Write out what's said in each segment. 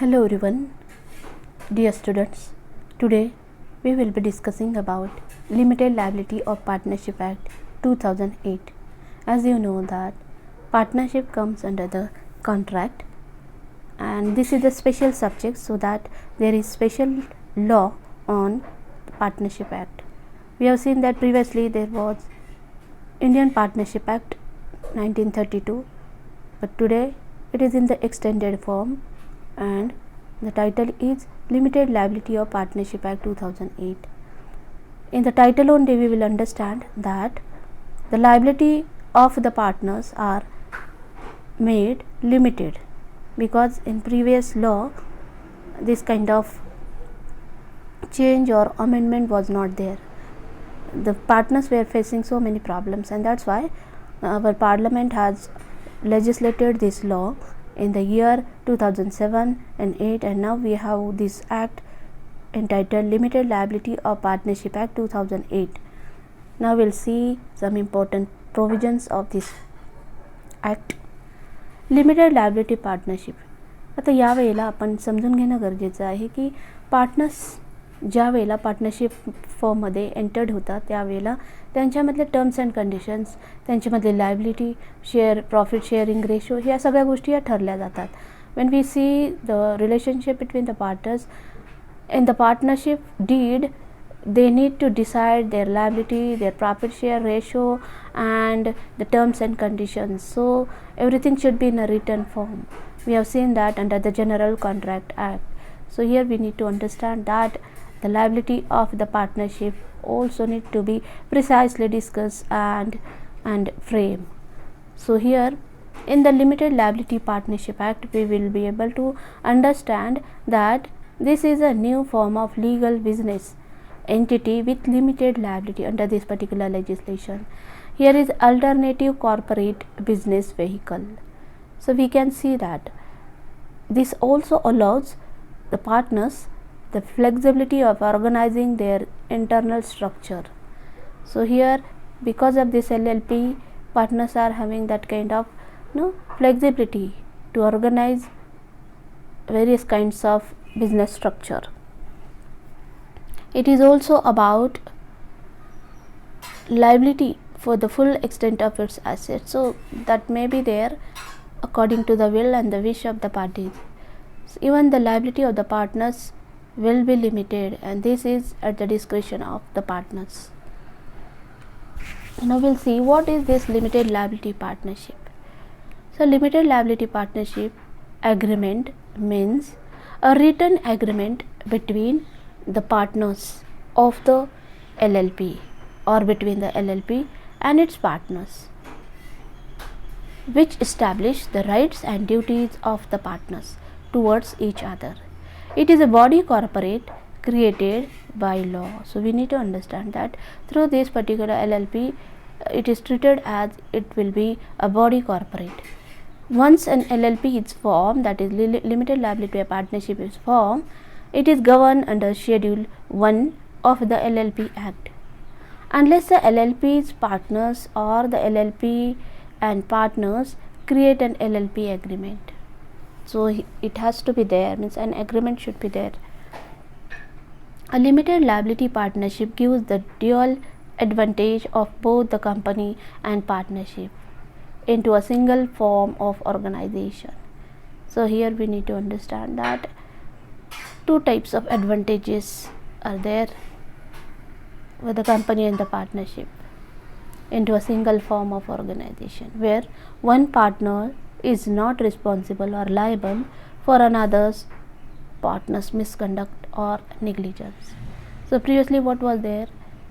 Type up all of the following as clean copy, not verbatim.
Hello everyone, dear students. Today we will be discussing about Limited Liability of Partnership Act 2008. As you know that partnership comes under the contract, and this is a special subject, so that there is special law on Partnership Act. We have seen that previously there was Indian Partnership Act 1932, but today it is in the extended form, and the title is Limited Liability of Partnership Act 2008. In the title only we will understand that the liability of the partners are made limited, because in previous law this kind of change or amendment was not there. The partners were facing so many problems, and that's why our parliament has legislated this law in the year 2007 and 8, and now we have this act entitled Limited Liability of Partnership Act 2008. Now we'll see some important provisions of this act. Limited liability partnership. आता यावेळेला आपण समजून घेणं गरजेचं आहे की partners ज्या वेळेला पार्टनरशिप फॉर्ममध्ये एंटर्ड होतात त्यावेळेला त्यांच्यामधले टर्म्स अँड कंडिशन्स, त्यांच्यामधले liability, share, profit sharing ratio, ह्या सगळ्या गोष्टी या ठरल्या जातात. When we see the relationship between the partners in the partnership deed, they need to decide their liability, their profit share ratio, and the terms and conditions. So everything should be in a written form. We have seen that under the General Contract Act. So here we need to understand that the liability of the partnership also need to be precisely discussed and frame. So here in the Limited Liability Partnership Act we will be able to understand that this is a new form of legal business entity with limited liability under this particular legislation. Here is alternative corporate business vehicle. So we can see that this also allows the partners the flexibility of organizing their internal structure. So here, because of this LLP, partners are having that kind of flexibility to organize various kinds of business structure. It is also about liability for the full extent of its assets, so that may be there according to the will and the wish of the parties. So even the liability of the partners will be limited, and this is at the discretion of the partners. Now we'll see what is this limited liability partnership. So limited liability partnership agreement means a written agreement between the partners of the LLP or between the LLP and its partners, which establish the rights and duties of the partners towards each other. It is a body corporate created by law. So we need to understand that through this particular LLP it is treated as it will be a body corporate. Once an LLP is formed, that is limited liability partnership is formed, it is governed under Schedule 1 of the LLP Act. Unless the LLP's partners or the LLP and partners create an LLP agreement. So it has to be there, means an agreement should be there. A limited liability partnership gives the dual advantage of both the company and partnership into a single form of organization. So here we need to understand that two types of advantages are there with the company and the partnership into a single form of organization, where one partner is not responsible or liable for another's partner's misconduct or negligence. So previously what was there,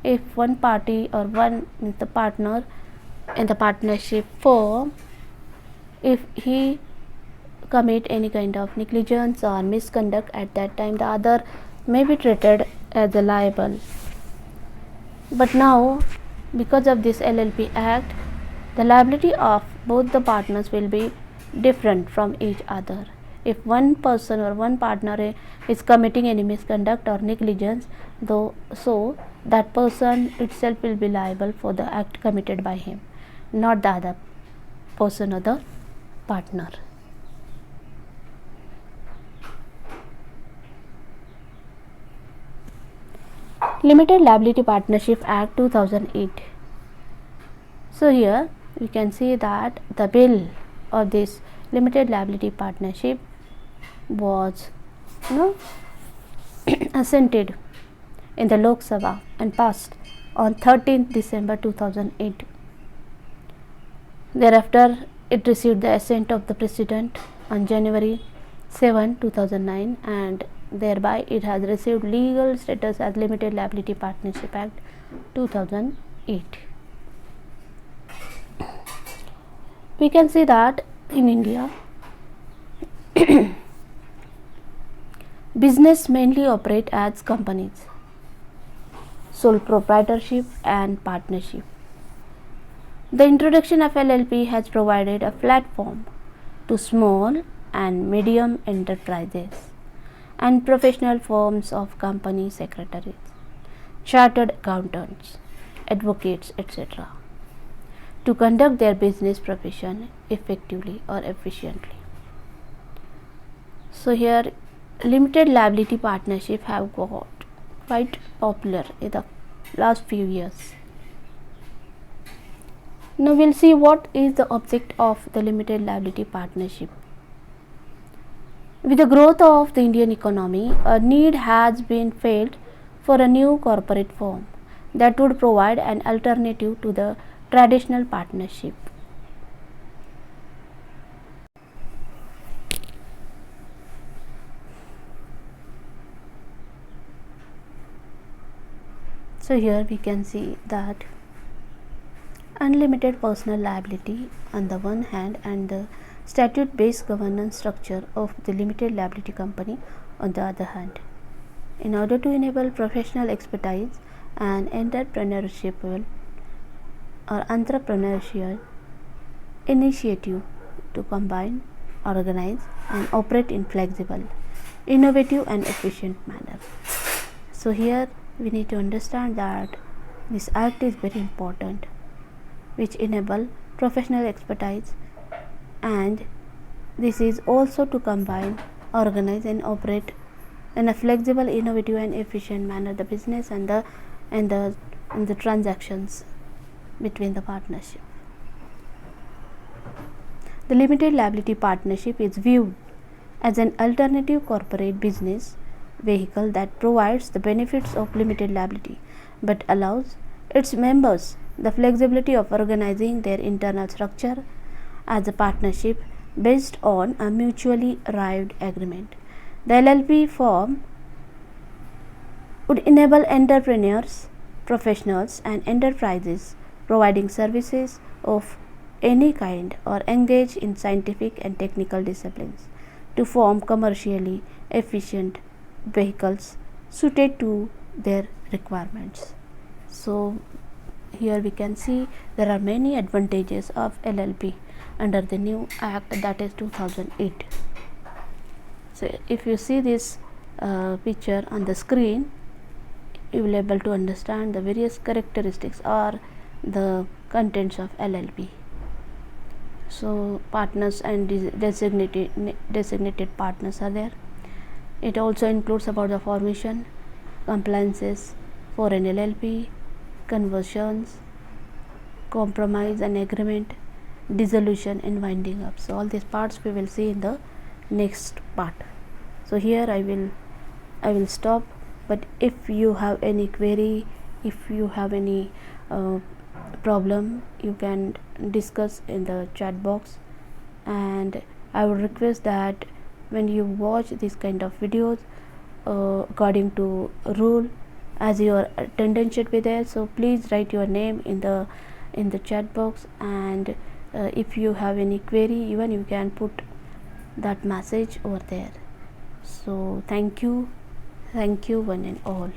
if one party or one the partner in the partnership form, if he commit any kind of negligence or misconduct, at that time the other may be treated as a liable. But now because of this LLP Act, the liability of both the partners will be different from each other. If one person or one partner is committing any misconduct or negligence, so that person itself will be liable for the act committed by him, not the other person or the partner. Limited Liability Partnership Act 2008. So here we can see that the bill of this limited liability partnership was assented in the Lok Sabha and passed on 13th December 2008. Thereafter, it received the assent of the President on January 7, 2009, and thereby it has received legal status as Limited Liability Partnership Act 2008. We can see that in India, business mainly operate as companies, sole proprietorship and partnership. The introduction of LLP has provided a platform to small and medium enterprises and professional firms of company secretaries, chartered accountants, advocates, etc., to conduct their business profession effectively or efficiently. So here, limited liability partnership have got quite popular in the last few years. Now we'll see what is the object of the limited liability partnership. With the growth of the Indian economy, a need has been felt for a new corporate form that would provide an alternative to the traditional partnership. So here we can see that unlimited personal liability on the one hand and the statute-based governance structure of the limited liability company on the other hand. In order to enable professional expertise and entrepreneurial initiative to combine, organize and operate in flexible, innovative and efficient manner. So here we need to understand that this act is very important, which enable professional expertise, and this is also to combine, organize and operate in a flexible, innovative and efficient manner the business and the transactions between the partnership. The limited liability partnership is viewed as an alternative corporate business vehicle that provides the benefits of limited liability but allows its members the flexibility of organizing their internal structure as a partnership based on a mutually arrived agreement. The LLP form would enable entrepreneurs, professionals and enterprises providing services of any kind or engage in scientific and technical disciplines to form commercially efficient vehicles suited to their requirements. So here we can see there are many advantages of LLP under the new act, that is 2008. So if you see this picture on the screen, you will be able to understand the various characteristics or the contents of LLP. So partners and designated partners are there. It also includes about the formation, compliances for an LLP, conversions, compromise and agreement, dissolution and winding up. So all these parts we will see in the next part. So here I will stop, but if you have any query, if you have any problem, you can discuss in the chat box, and I would request that when you watch this kind of videos according to rule, as your attendance should be there, so please write your name in the chat box, and if you have any query, even you can put that message over there. So thank you one and all.